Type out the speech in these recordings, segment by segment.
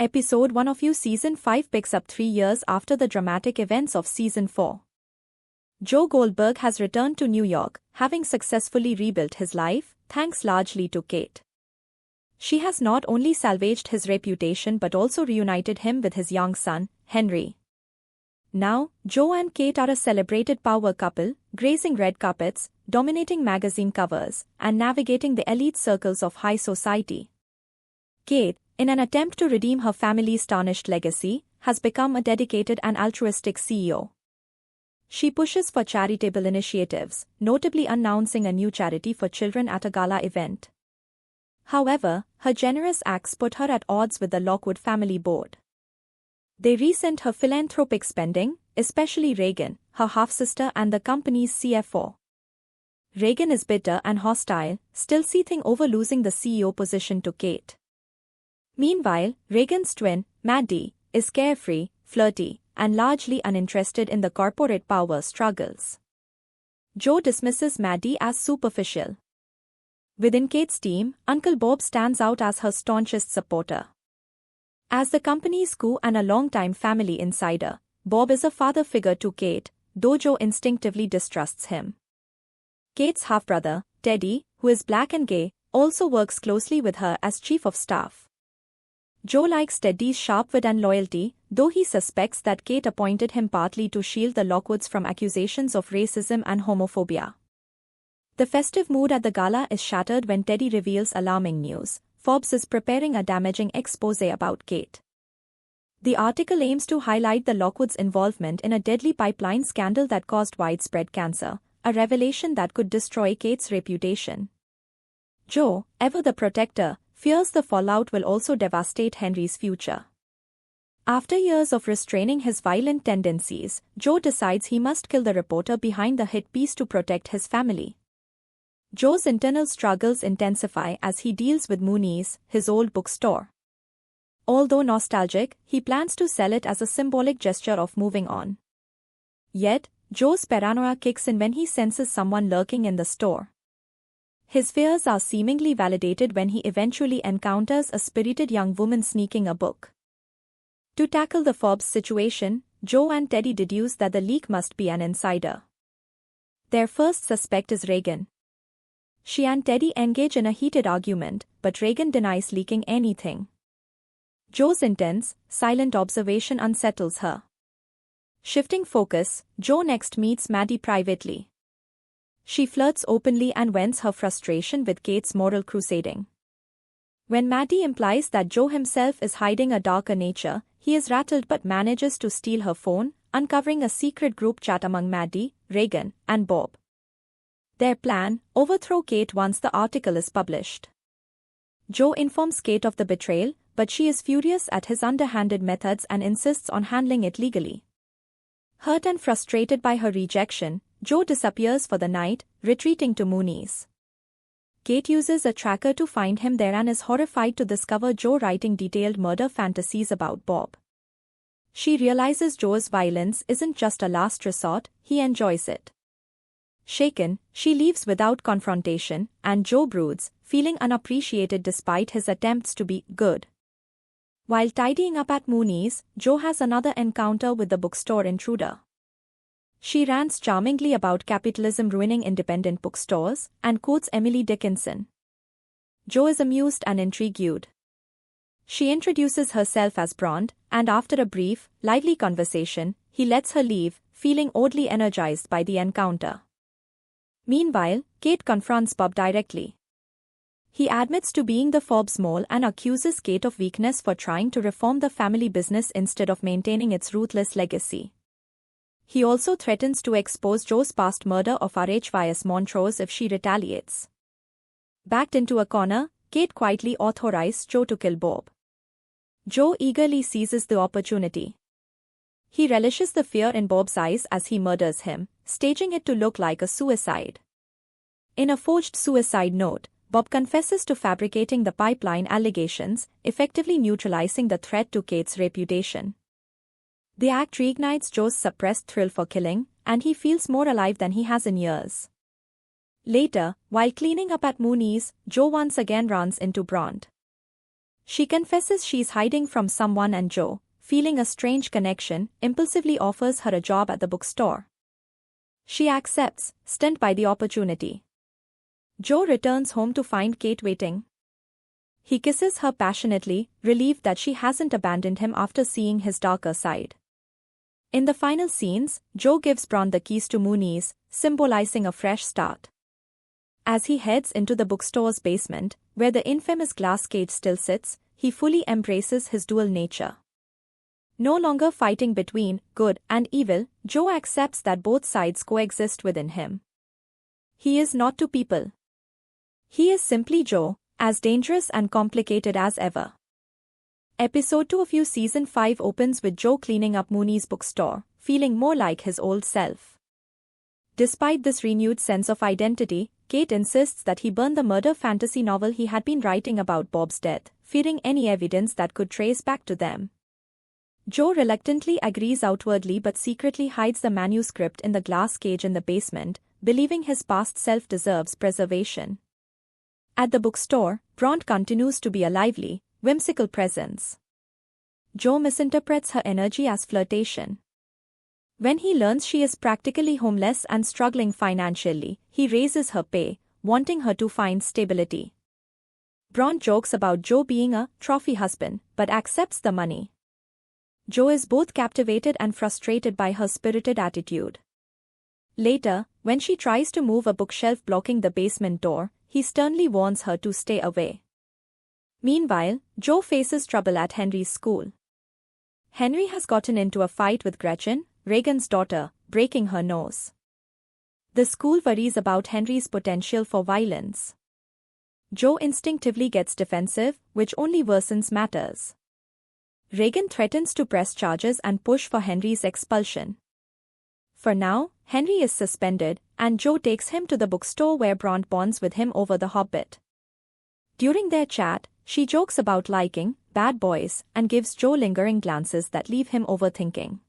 Episode 1 of You Season 5 picks up 3 years after the dramatic events of Season 4. Joe Goldberg has returned to New York, having successfully rebuilt his life, thanks largely to Kate. She has not only salvaged his reputation but also reunited him with his young son, Henry. Now, Joe and Kate are a celebrated power couple, gracing red carpets, dominating magazine covers, and navigating the elite circles of high society. Kate, in an attempt to redeem her family's tarnished legacy, has become a dedicated and altruistic CEO. She pushes for charitable initiatives, notably announcing a new charity for children at a gala event. However, her generous acts put her at odds with the Lockwood family board. They resent her philanthropic spending, especially Reagan, her half-sister and the company's CFO. Reagan is bitter and hostile, still seething over losing the CEO position to Kate. Meanwhile, Reagan's twin, Maddie, is carefree, flirty, and largely uninterested in the corporate power struggles. Joe dismisses Maddie as superficial. Within Kate's team, Uncle Bob stands out as her staunchest supporter. As the company's coup and a longtime family insider, Bob is a father figure to Kate, though Joe instinctively distrusts him. Kate's half-brother, Teddy, who is black and gay, also works closely with her as chief of staff. Joe likes Teddy's sharp wit and loyalty, though he suspects that Kate appointed him partly to shield the Lockwoods from accusations of racism and homophobia. The festive mood at the gala is shattered when Teddy reveals alarming news. Forbes is preparing a damaging exposé about Kate. The article aims to highlight the Lockwoods' involvement in a deadly pipeline scandal that caused widespread cancer, a revelation that could destroy Kate's reputation. Joe, ever the protector, fears the fallout will also devastate Henry's future. After years of restraining his violent tendencies, Joe decides he must kill the reporter behind the hit piece to protect his family. Joe's internal struggles intensify as he deals with Mooney's, his old bookstore. Although nostalgic, he plans to sell it as a symbolic gesture of moving on. Yet, Joe's paranoia kicks in when he senses someone lurking in the store. His fears are seemingly validated when he eventually encounters a spirited young woman sneaking a book. To tackle the Forbes situation, Joe and Teddy deduce that the leak must be an insider. Their first suspect is Reagan. She and Teddy engage in a heated argument, but Reagan denies leaking anything. Joe's intense, silent observation unsettles her. Shifting focus, Joe next meets Maddie privately. She flirts openly and vents her frustration with Kate's moral crusading. When Maddie implies that Joe himself is hiding a darker nature, he is rattled but manages to steal her phone, uncovering a secret group chat among Maddie, Reagan, and Bob. Their plan: overthrow Kate once the article is published. Joe informs Kate of the betrayal, but she is furious at his underhanded methods and insists on handling it legally. Hurt and frustrated by her rejection, Joe disappears for the night, retreating to Mooney's. Kate uses a tracker to find him there and is horrified to discover Joe writing detailed murder fantasies about Bob. She realizes Joe's violence isn't just a last resort, he enjoys it. Shaken, she leaves without confrontation, and Joe broods, feeling unappreciated despite his attempts to be good. While tidying up at Mooney's, Joe has another encounter with the bookstore intruder. She rants charmingly about capitalism ruining independent bookstores, and quotes Emily Dickinson. Joe is amused and intrigued. She introduces herself as Bronte, and after a brief, lively conversation, he lets her leave, feeling oddly energized by the encounter. Meanwhile, Kate confronts Bob directly. He admits to being the Forbes mole and accuses Kate of weakness for trying to reform the family business instead of maintaining its ruthless legacy. He also threatens to expose Joe's past murder of RHYS Montrose if she retaliates. Backed into a corner, Kate quietly authorizes Joe to kill Bob. Joe eagerly seizes the opportunity. He relishes the fear in Bob's eyes as he murders him, staging it to look like a suicide. In a forged suicide note, Bob confesses to fabricating the pipeline allegations, effectively neutralizing the threat to Kate's reputation. The act reignites Joe's suppressed thrill for killing, and he feels more alive than he has in years. Later, while cleaning up at Mooney's, Joe once again runs into Bronte. She confesses she's hiding from someone and Joe, feeling a strange connection, impulsively offers her a job at the bookstore. She accepts, stunned by the opportunity. Joe returns home to find Kate waiting. He kisses her passionately, relieved that she hasn't abandoned him after seeing his darker side. In the final scenes, Joe gives Bronte the keys to Mooney's, symbolizing a fresh start. As he heads into the bookstore's basement, where the infamous glass cage still sits, he fully embraces his dual nature. No longer fighting between good and evil, Joe accepts that both sides coexist within him. He is not two people. He is simply Joe, as dangerous and complicated as ever. Episode 2 of Season 5 opens with Joe cleaning up Mooney's bookstore, feeling more like his old self. Despite this renewed sense of identity, Kate insists that he burn the murder fantasy novel he had been writing about Bob's death, fearing any evidence that could trace back to them. Joe reluctantly agrees outwardly but secretly hides the manuscript in the glass cage in the basement, believing his past self deserves preservation. At the bookstore, Bronte continues to be a lively, whimsical presence. Joe misinterprets her energy as flirtation. When he learns she is practically homeless and struggling financially, he raises her pay, wanting her to find stability. Bronte jokes about Joe being a trophy husband, but accepts the money. Joe is both captivated and frustrated by her spirited attitude. Later, when she tries to move a bookshelf blocking the basement door, he sternly warns her to stay away. Meanwhile, Joe faces trouble at Henry's school. Henry has gotten into a fight with Gretchen, Reagan's daughter, breaking her nose. The school worries about Henry's potential for violence. Joe instinctively gets defensive, which only worsens matters. Reagan threatens to press charges and push for Henry's expulsion. For now, Henry is suspended, and Joe takes him to the bookstore where Bronte bonds with him over The Hobbit. During their chat, she jokes about liking bad boys and gives Joe lingering glances that leave him overthinking.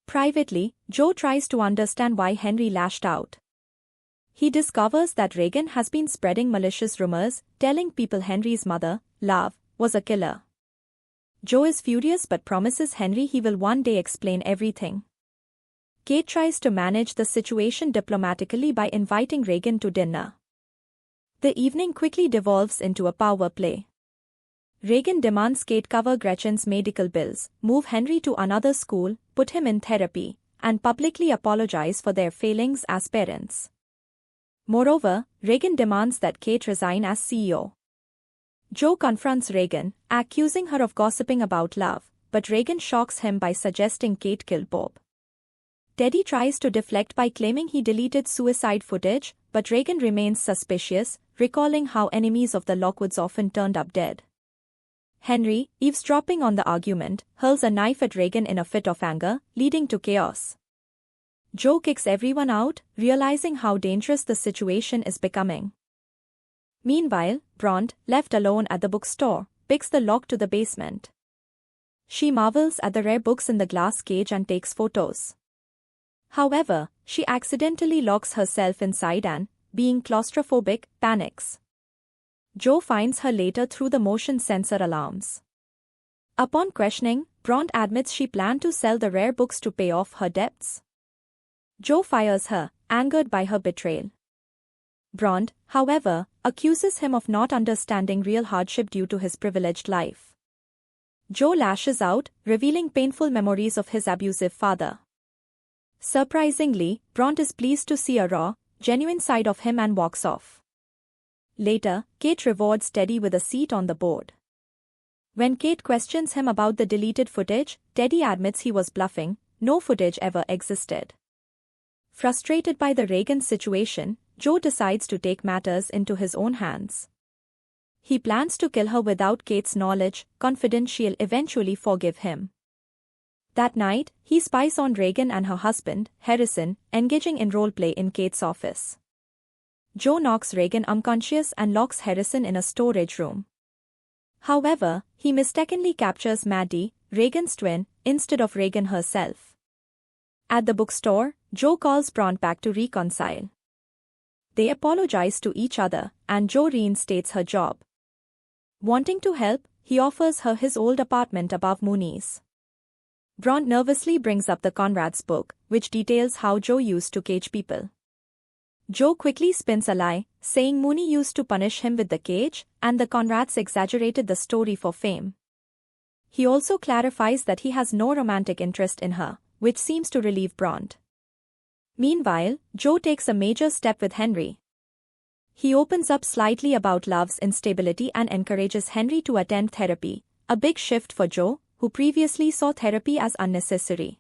Privately, Joe tries to understand why Henry lashed out. He discovers that Reagan has been spreading malicious rumors, telling people Henry's mother, Lail, was a killer. Joe is furious but promises Henry he will one day explain everything. Kate tries to manage the situation diplomatically by inviting Reagan to dinner. The evening quickly devolves into a power play. Reagan demands Kate cover Gretchen's medical bills, move Henry to another school, put him in therapy, and publicly apologize for their failings as parents. Moreover, Reagan demands that Kate resign as CEO. Joe confronts Reagan, accusing her of gossiping about love, but Reagan shocks him by suggesting Kate killed Bob. Teddy tries to deflect by claiming he deleted suicide footage, but Reagan remains suspicious, recalling how enemies of the Lockwoods often turned up dead. Henry, eavesdropping on the argument, hurls a knife at Reagan in a fit of anger, leading to chaos. Joe kicks everyone out, realizing how dangerous the situation is becoming. Meanwhile, Bronte, left alone at the bookstore, picks the lock to the basement. She marvels at the rare books in the glass cage and takes photos. However, she accidentally locks herself inside and, being claustrophobic, panics. Joe finds her later through the motion sensor alarms. Upon questioning, Bronte admits she planned to sell the rare books to pay off her debts. Joe fires her, angered by her betrayal. Bronte, however, accuses him of not understanding real hardship due to his privileged life. Joe lashes out, revealing painful memories of his abusive father. Surprisingly, Bronte is pleased to see a raw, genuine side of him and walks off. Later, Kate rewards Teddy with a seat on the board. When Kate questions him about the deleted footage, Teddy admits he was bluffing, no footage ever existed. Frustrated by the Reagan situation, Joe decides to take matters into his own hands. He plans to kill her without Kate's knowledge, confident she'll eventually forgive him. That night, he spies on Reagan and her husband, Harrison, engaging in roleplay in Kate's office. Joe knocks Reagan unconscious and locks Harrison in a storage room. However, he mistakenly captures Maddie, Reagan's twin, instead of Reagan herself. At the bookstore, Joe calls Bronte back to reconcile. They apologize to each other, and Joe reinstates her job. Wanting to help, he offers her his old apartment above Mooney's. Bronte nervously brings up the Conrad's book, which details how Joe used to cage people. Joe quickly spins a lie, saying Mooney used to punish him with the cage, and the Conrads exaggerated the story for fame. He also clarifies that he has no romantic interest in her, which seems to relieve Bronte. Meanwhile, Joe takes a major step with Henry. He opens up slightly about love's instability and encourages Henry to attend therapy, a big shift for Joe, who previously saw therapy as unnecessary.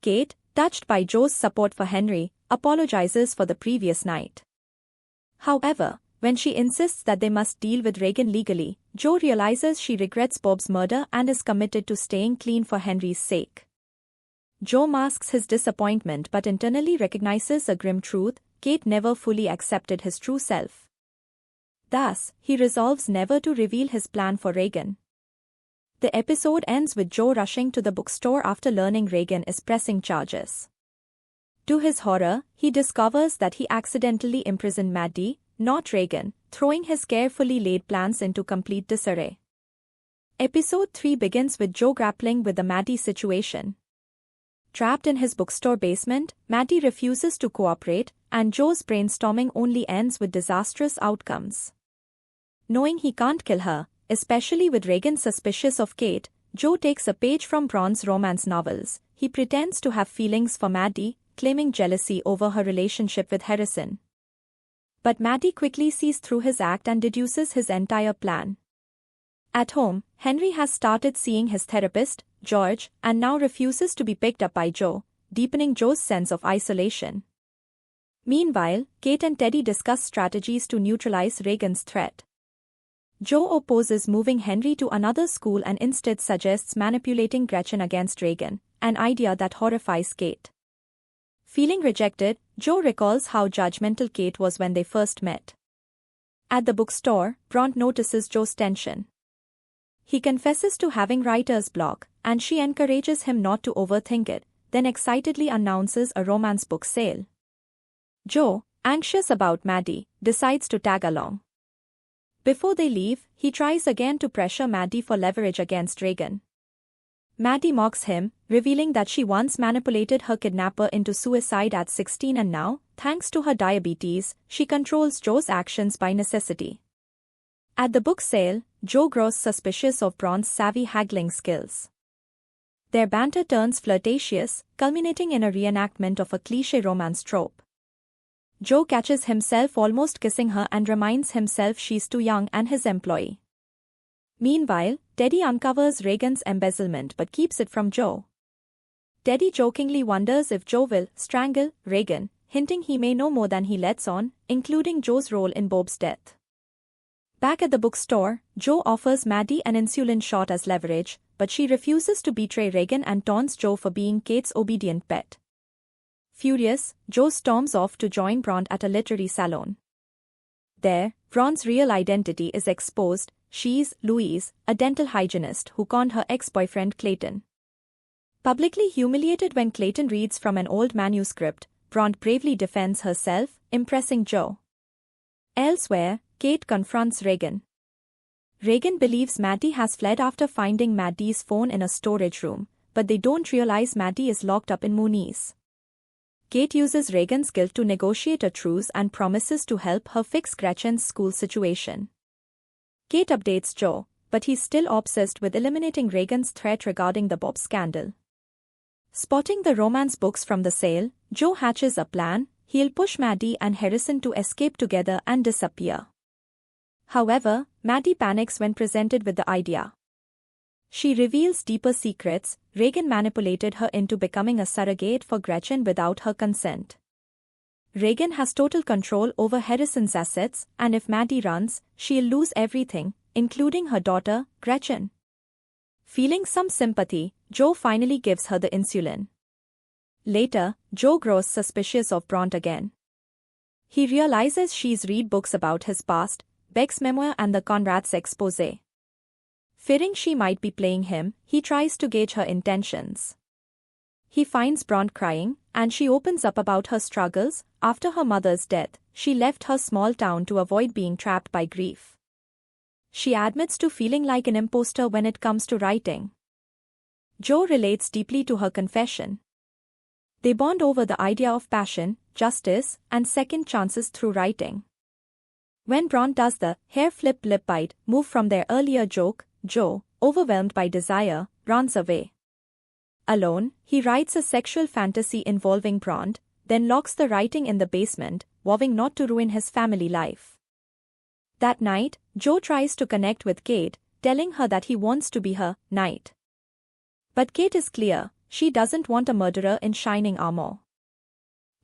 Kate, touched by Joe's support for Henry, apologizes for the previous night. However, when she insists that they must deal with Regan legally, Joe realizes she regrets Bob's murder and is committed to staying clean for Henry's sake. Joe masks his disappointment but internally recognizes a grim truth: Kate never fully accepted his true self. Thus, he resolves never to reveal his plan for Regan. The episode ends with Joe rushing to the bookstore after learning Regan is pressing charges. To his horror, he discovers that he accidentally imprisoned Maddie, not Regan, throwing his carefully laid plans into complete disarray. Episode 3 begins with Joe grappling with the Maddie situation. Trapped in his bookstore basement, Maddie refuses to cooperate, and Joe's brainstorming only ends with disastrous outcomes. Knowing he can't kill her, especially with Regan suspicious of Kate, Joe takes a page from Bronte's romance novels. He pretends to have feelings for Maddie, claiming jealousy over her relationship with Harrison. But Maddie quickly sees through his act and deduces his entire plan. At home, Henry has started seeing his therapist, George, and now refuses to be picked up by Joe, deepening Joe's sense of isolation. Meanwhile, Kate and Teddy discuss strategies to neutralize Regan's threat. Joe opposes moving Henry to another school and instead suggests manipulating Gretchen against Regan, an idea that horrifies Kate. Feeling rejected, Joe recalls how judgmental Kate was when they first met. At the bookstore, Bronte notices Joe's tension. He confesses to having writer's block, and she encourages him not to overthink it, then excitedly announces a romance book sale. Joe, anxious about Maddie, decides to tag along. Before they leave, he tries again to pressure Maddie for leverage against Regan. Maddie mocks him, revealing that she once manipulated her kidnapper into suicide at 16 and now, thanks to her diabetes, she controls Joe's actions by necessity. At the book sale, Joe grows suspicious of Bronte's savvy haggling skills. Their banter turns flirtatious, culminating in a reenactment of a cliché romance trope. Joe catches himself almost kissing her and reminds himself she's too young and his employee. Meanwhile, Teddy uncovers Regan's embezzlement but keeps it from Joe. Teddy jokingly wonders if Joe will strangle Regan, hinting he may know more than he lets on, including Joe's role in Bob's death. Back at the bookstore, Joe offers Maddie an insulin shot as leverage, but she refuses to betray Regan and taunts Joe for being Kate's obedient pet. Furious, Joe storms off to join Bronte at a literary salon. There, Bronte's real identity is exposed: she's Louise, a dental hygienist who conned her ex-boyfriend Clayton. Publicly humiliated when Clayton reads from an old manuscript, Bronte bravely defends herself, impressing Joe. Elsewhere, Kate confronts Regan. Regan believes Maddie has fled after finding Maddie's phone in a storage room, but they don't realize Maddie is locked up in Mooney's. Kate uses Regan's guilt to negotiate a truce and promises to help her fix Gretchen's school situation. Kate updates Joe, but he's still obsessed with eliminating Regan's threat regarding the Bob scandal. Spotting the romance books from the sale, Joe hatches a plan: he'll push Maddie and Harrison to escape together and disappear. However, Maddie panics when presented with the idea. She reveals deeper secrets: Regan manipulated her into becoming a surrogate for Gretchen without her consent. Regan has total control over Harrison's assets, and if Maddie runs, she'll lose everything, including her daughter, Gretchen. Feeling some sympathy, Joe finally gives her the insulin. Later, Joe grows suspicious of Bronte again. He realizes she's read books about his past, Beck's memoir and the Conrad's exposé. Fearing she might be playing him, he tries to gauge her intentions. He finds Bronte crying, and she opens up about her struggles. After her mother's death, she left her small town to avoid being trapped by grief. She admits to feeling like an imposter when it comes to writing. Jo relates deeply to her confession. They bond over the idea of passion, justice, and second chances through writing. When Bronte does the hair flip lip bite move from their earlier joke, Jo, overwhelmed by desire, runs away. Alone, he writes a sexual fantasy involving Bronte, then locks the writing in the basement, vowing not to ruin his family life. That night, Jo tries to connect with Kate, telling her that he wants to be her knight. But Kate is clear, she doesn't want a murderer in shining armor.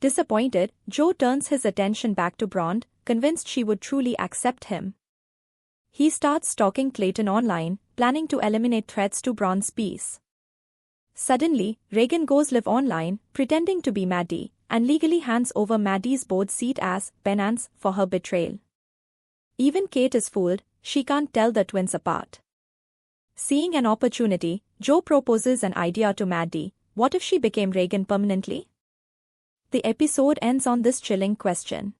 Disappointed, Jo turns his attention back to Bronte, convinced she would truly accept him. He starts stalking Clayton online, planning to eliminate threats to Bronte's peace. Suddenly, Regan goes live online, pretending to be Maddie, and legally hands over Maddie's board seat as penance for her betrayal. Even Kate is fooled, she can't tell the twins apart. Seeing an opportunity, Jo proposes an idea to Maddie: what if she became Regan permanently? The episode ends on this chilling question.